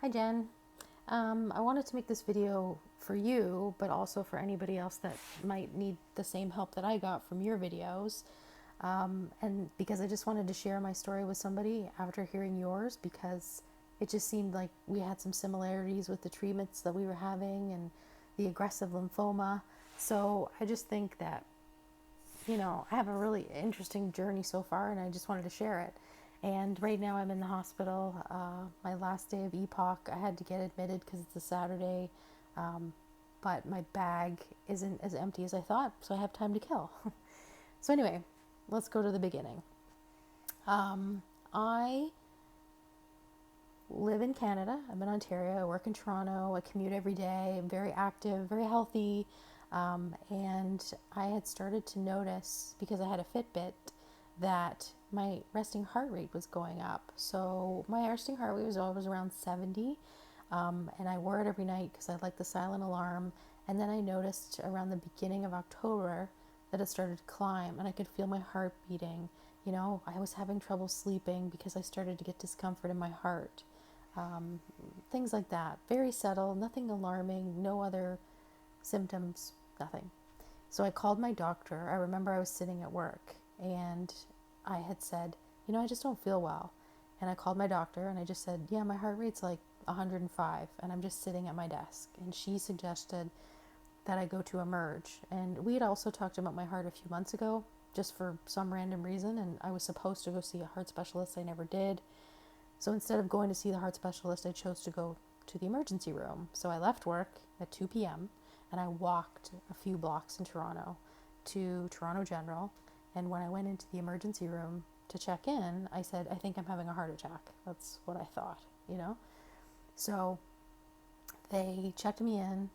Hi Jen. I wanted to make this video for you, but also for anybody else that might need the same help that I got from your videos. And because I just wanted to share my story with somebody after hearing yours, because it just seemed like we had some similarities with the treatments that we were having and the aggressive lymphoma. So I just think that I have a really interesting journey so far, and I just wanted to share it. And right now, I'm in the hospital. My last day of EPOC, I had to get admitted because it's a Saturday, but my bag isn't as empty as I thought, so I have time to kill. So, anyway, let's go to the beginning. I live in Canada. I'm in Ontario. I work in Toronto. I commute every day. I'm very active, very healthy. And I had started to notice, because I had a Fitbit, that my resting heart rate was going up. So my resting heart rate was always around 70. And I wore it every night because I like the silent alarm. And then I noticed around the beginning of October that it started to climb and I could feel my heart beating. I was having trouble sleeping because I started to get discomfort in my heart. Things like that. Very subtle, nothing alarming, no other symptoms, nothing. So I called my doctor. I remember I was sitting at work and I had said, I just don't feel well. And I called my doctor and I just said, yeah, my heart rate's like 105 and I'm just sitting at my desk. And she suggested that I go to Emerge. And we had also talked about my heart a few months ago, just for some random reason. And I was supposed to go see a heart specialist. I never did. So instead of going to see the heart specialist, I chose to go to the emergency room. So I left work at 2 p.m. and I walked a few blocks in Toronto to Toronto General. And when I went into the emergency room to check in, I said, I think I'm having a heart attack. That's what I thought. So they checked me in.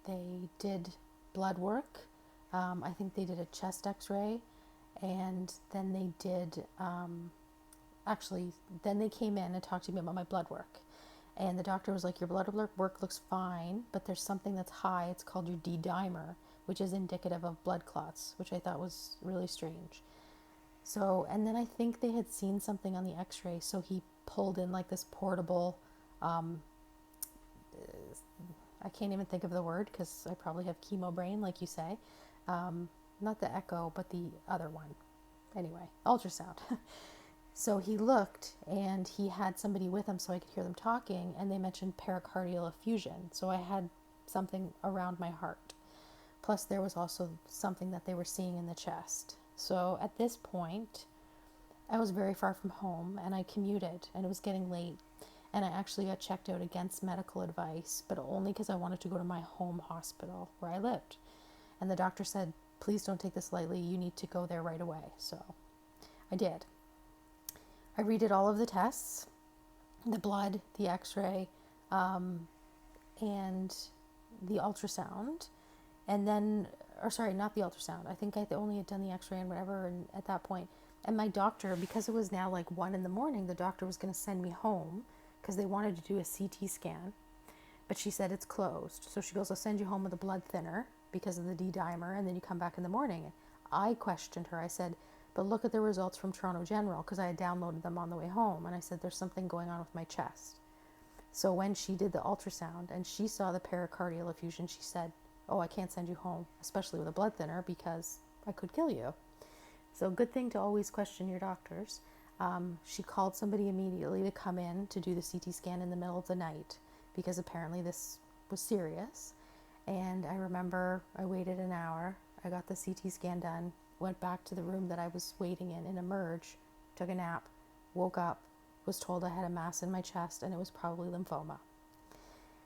They did blood work. I think they did a chest x-ray. And then they did, then they came in and talked to me about my blood work. And the doctor was like, your blood work looks fine, but there's something that's high. It's called your D-dimer, which is indicative of blood clots, which I thought was really strange. So, and then I think they had seen something on the x-ray, so he pulled in like this portable, I can't even think of the word because I probably have chemo brain, like you say. Not the echo, but the other one. Anyway, ultrasound. So he looked and he had somebody with him so I could hear them talking, and they mentioned pericardial effusion. So I had something around my heart. Plus there was also something that they were seeing in the chest. So at this point, I was very far from home and I commuted and it was getting late. And I actually got checked out against medical advice, but only because I wanted to go to my home hospital where I lived. And the doctor said, please don't take this lightly. You need to go there right away. So I did. I redid all of the tests, the blood, the x-ray, and the ultrasound. And then, or sorry, not the ultrasound. I think I only had done the x-ray and whatever and at that point. And my doctor, because it was now like 1 a.m, the doctor was going to send me home because they wanted to do a CT scan. But she said it's closed. So she goes, I'll send you home with a blood thinner because of the D-dimer, and then you come back in the morning. I questioned her. I said, but look at the results from Toronto General, because I had downloaded them on the way home. And I said, there's something going on with my chest. So when she did the ultrasound and she saw the pericardial effusion, she said, oh, I can't send you home, especially with a blood thinner, because I could kill you. So good thing to always question your doctors. She called somebody immediately to come in to do the CT scan in the middle of the night, because apparently this was serious. And I remember I waited an hour. I got the CT scan done, went back to the room that I was waiting in Emerge, took a nap, woke up, was told I had a mass in my chest, and it was probably lymphoma.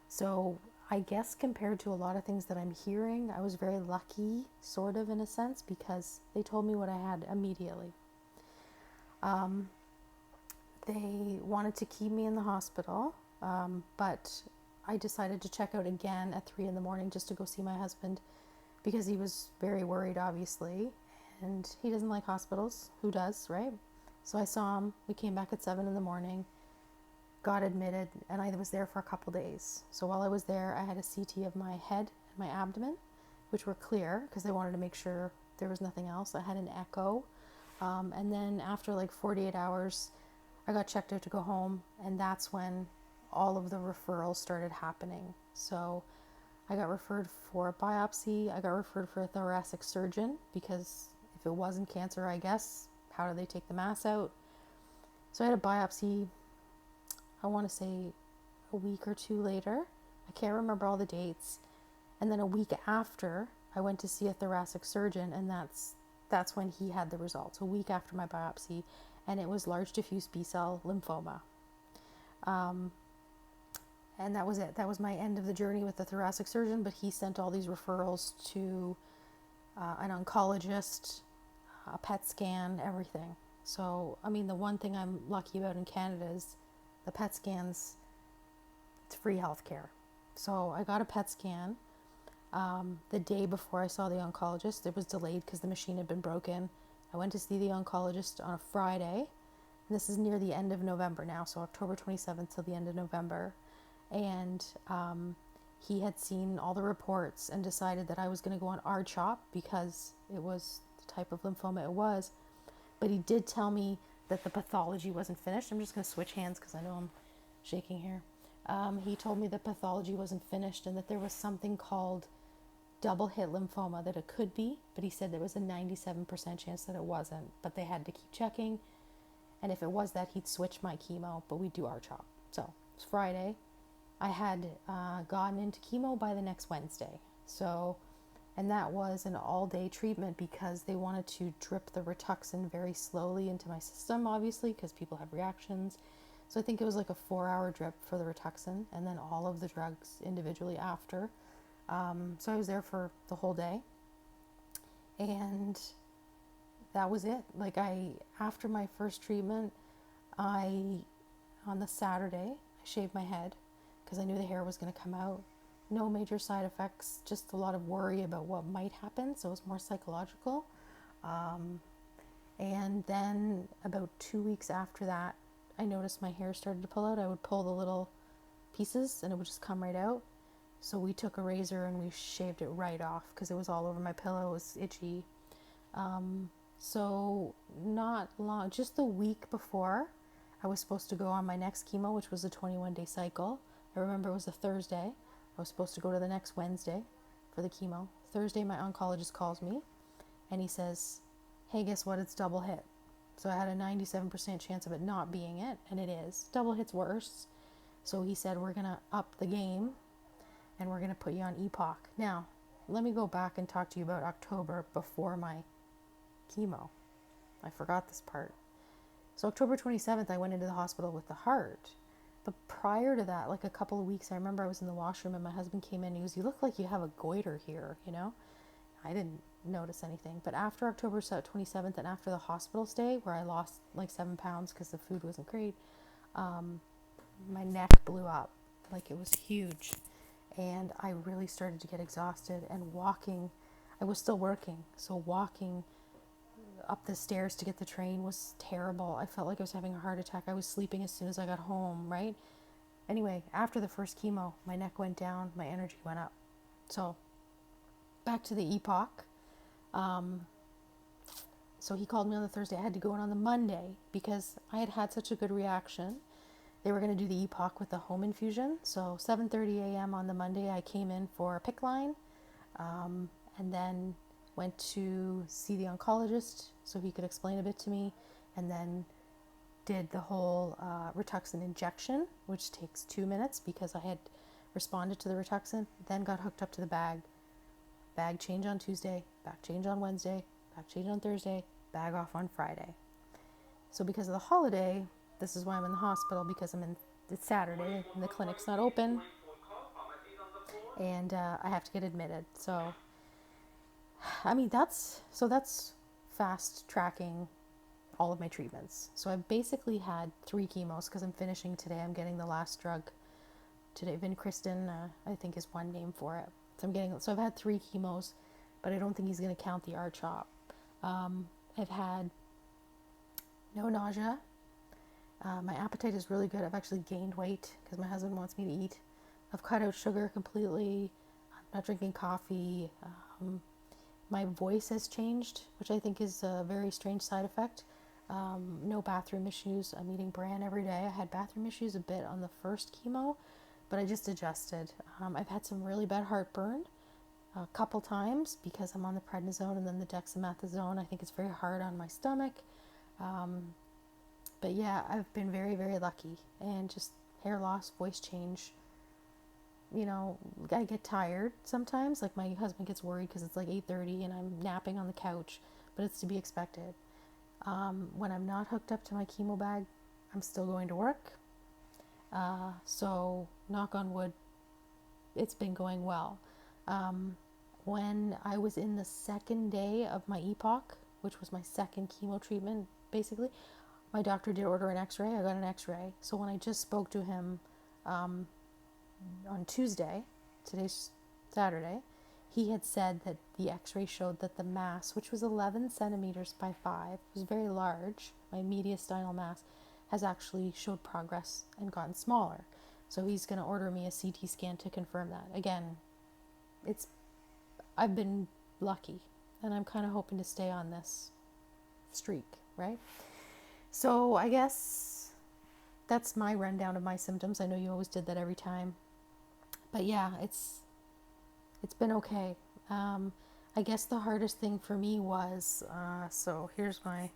So I guess compared to a lot of things that I'm hearing, I was very lucky, sort of in a sense, because they told me what I had immediately. They wanted to keep me in the hospital, but I decided to check out again at 3 a.m. just to go see my husband, because he was very worried, obviously, and he doesn't like hospitals. Who does, right? So I saw him. We came back at 7 a.m, got admitted, and I was there for a couple days. So while I was there, I had a CT of my head and my abdomen, which were clear because they wanted to make sure there was nothing else. I had an echo. And then after like 48 hours, I got checked out to go home, and that's when all of the referrals started happening. So I got referred for a biopsy. I got referred for a thoracic surgeon because if it wasn't cancer, I guess, how do they take the mass out? So I had a biopsy, I want to say a week or two later. I can't remember all the dates. And then a week after, I went to see a thoracic surgeon, and that's when he had the results, a week after my biopsy, and it was large diffuse B-cell lymphoma. And that was it. That was my end of the journey with the thoracic surgeon, but he sent all these referrals to an oncologist, a PET scan, everything. So, I mean, the one thing I'm lucky about in Canada is the PET scans, it's free healthcare. So I got a PET scan. The day before I saw the oncologist, it was delayed because the machine had been broken. I went to see the oncologist on a Friday. And this is near the end of November now, so October 27th till the end of November. And he had seen all the reports and decided that I was going to go on R-CHOP because it was the type of lymphoma it was. But he did tell me that the pathology wasn't finished. I'm just going to switch hands because I know I'm shaking here. He told me the pathology wasn't finished and that there was something called double hit lymphoma that it could be, but he said there was a 97% chance that it wasn't, but they had to keep checking. And if it was that, he'd switch my chemo, but we'd do R-CHOP. So it's Friday. I had gotten into chemo by the next Wednesday. So, and that was an all-day treatment because they wanted to drip the Rituxan very slowly into my system, obviously, because people have reactions. So I think it was like a 4-hour drip for the Rituxan and then all of the drugs individually after. So I was there for the whole day. And that was it. Like after my first treatment, on the Saturday, I shaved my head because I knew the hair was going to come out. No major side effects, just a lot of worry about what might happen. So it was more psychological. And then about 2 weeks after that, I noticed my hair started to pull out. I would pull the little pieces and it would just come right out. So we took a razor and we shaved it right off because it was all over my pillow. It was itchy. So not long, just the week before I was supposed to go on my next chemo, which was a 21-day cycle. I remember it was a Thursday. I was supposed to go to the next Wednesday for the chemo. Thursday, my oncologist calls me and he says, hey, guess what? It's double hit. So I had a 97% chance of it not being it, and it is. Double hit's worse. So he said, we're going to up the game and we're going to put you on EPOC. Now, let me go back and talk to you about October before my chemo. I forgot this part. So October 27th, I went into the hospital with the heart. But prior to that, like a couple of weeks, I remember I was in the washroom and my husband came in and he goes, you look like you have a goiter here, you know? I didn't notice anything. But after October 27th and after the hospital stay, where I lost like 7 pounds because the food wasn't great, my neck blew up. Like it was huge. And I really started to get exhausted, and walking, I was still working. So walking up the stairs to get the train was terrible. I felt like I was having a heart attack. I was sleeping as soon as I got home, right? Anyway, after the first chemo, my neck went down, my energy went up. So back to the EPOC. So he called me on the Thursday. I had to go in on the Monday because I had had such a good reaction. They were going to do the EPOC with the home infusion. So 7:30 a.m. on the Monday, I came in for a PICC line, and then went to see the oncologist so he could explain a bit to me, and then did the whole Rituxan injection, which takes 2 minutes because I had responded to the Rituxan, then got hooked up to the bag. Bag change on Tuesday, bag change on Wednesday, bag change on Thursday, bag off on Friday. So because of the holiday, this is why I'm in the hospital, because it's Saturday and the clinic's not open, and I have to get admitted. So, I mean, that's fast tracking all of my treatments. So I've basically had 3 chemos because I'm finishing today. I'm getting the last drug today. Vincristine, I think is one name for it. So I've had 3 chemos, but I don't think he's going to count the R-CHOP. I've had no nausea. My appetite is really good. I've actually gained weight because my husband wants me to eat. I've cut out sugar completely. I'm not drinking coffee. My voice has changed, which I think is a very strange side effect. No bathroom issues. I'm eating bran every day. I had bathroom issues a bit on the first chemo, but I just adjusted. I've had some really bad heartburn a couple times because I'm on the prednisone and then the dexamethasone. I think it's very hard on my stomach. But yeah, I've been very, very lucky. And just hair loss, voice change. I get tired sometimes. Like my husband gets worried because it's like 8:30 and I'm napping on the couch, but it's to be expected. When I'm not hooked up to my chemo bag, I'm still going to work. So knock on wood, it's been going well. When I was in the second day of my EPOC, which was my second chemo treatment, basically, my doctor did order an x-ray. I got an x-ray. So when I just spoke to him on Tuesday, today's Saturday, he had said that the x-ray showed that the mass, which was 11 centimeters by 5, was very large, my mediastinal mass, has actually showed progress and gotten smaller. So he's going to order me a CT scan to confirm that. Again, I've been lucky, and I'm kind of hoping to stay on this streak, right? So I guess that's my rundown of my symptoms. I know you always did that every time. But yeah, it's been okay. I guess the hardest thing for me was, so here's my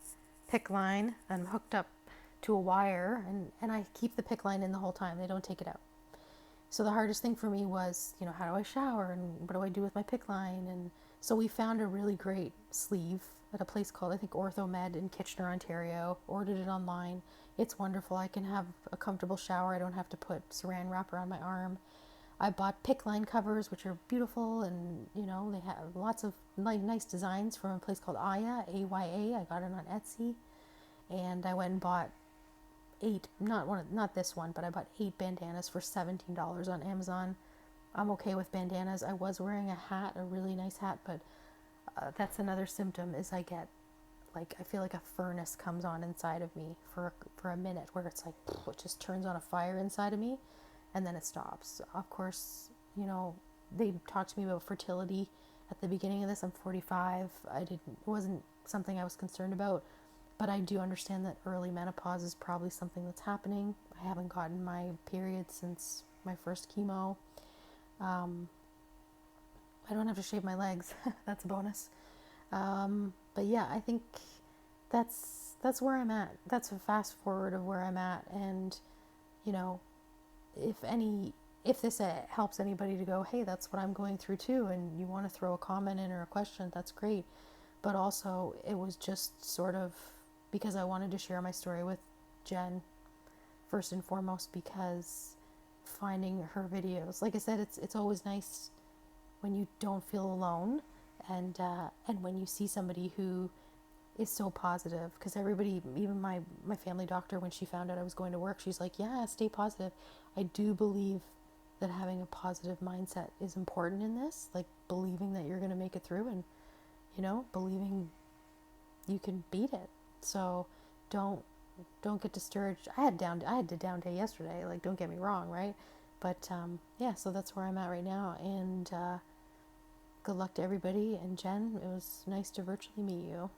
PICC line. I'm hooked up to a wire, and I keep the PICC line in the whole time. They don't take it out. So the hardest thing for me was, how do I shower and what do I do with my PICC line? And so we found a really great sleeve at a place called, I think, OrthoMed in Kitchener, Ontario. Ordered it online. It's wonderful. I can have a comfortable shower. I don't have to put saran wrap around my arm. I bought PICC line covers, which are beautiful, and they have lots of nice designs from a place called Aya, AYA. I got it on Etsy, and I went and bought not this one, but I bought 8 bandanas for $17 on Amazon. I'm okay with bandanas. I was wearing a hat, a really nice hat, but that's another symptom is I feel like a furnace comes on inside of me for a minute, where it's like it just turns on a fire inside of me, and then it stops. Of course, they talked to me about fertility at the beginning of this. I'm 45. It wasn't something I was concerned about, but I do understand that early menopause is probably something that's happening. I haven't gotten my period since my first chemo. I don't have to shave my legs. That's a bonus. But yeah, I think that's where I'm at. That's a fast forward of where I'm at. And, if this helps anybody to go, hey, that's what I'm going through too, and you want to throw a comment in or a question, that's great. But also, it was just sort of because I wanted to share my story with Jen, first and foremost, because finding her videos, like I said, it's always nice when you don't feel alone, and when you see somebody who is so positive, because everybody, even my family doctor, when she found out I was going to work, she's like, yeah, stay positive. I do believe that having a positive mindset is important in this, like believing that you're going to make it through, and believing you can beat it. So don't get discouraged. I had a down day yesterday, like, don't get me wrong, right? But yeah, so that's where I'm at right now, and good luck to everybody. And Jen, it was nice to virtually meet you.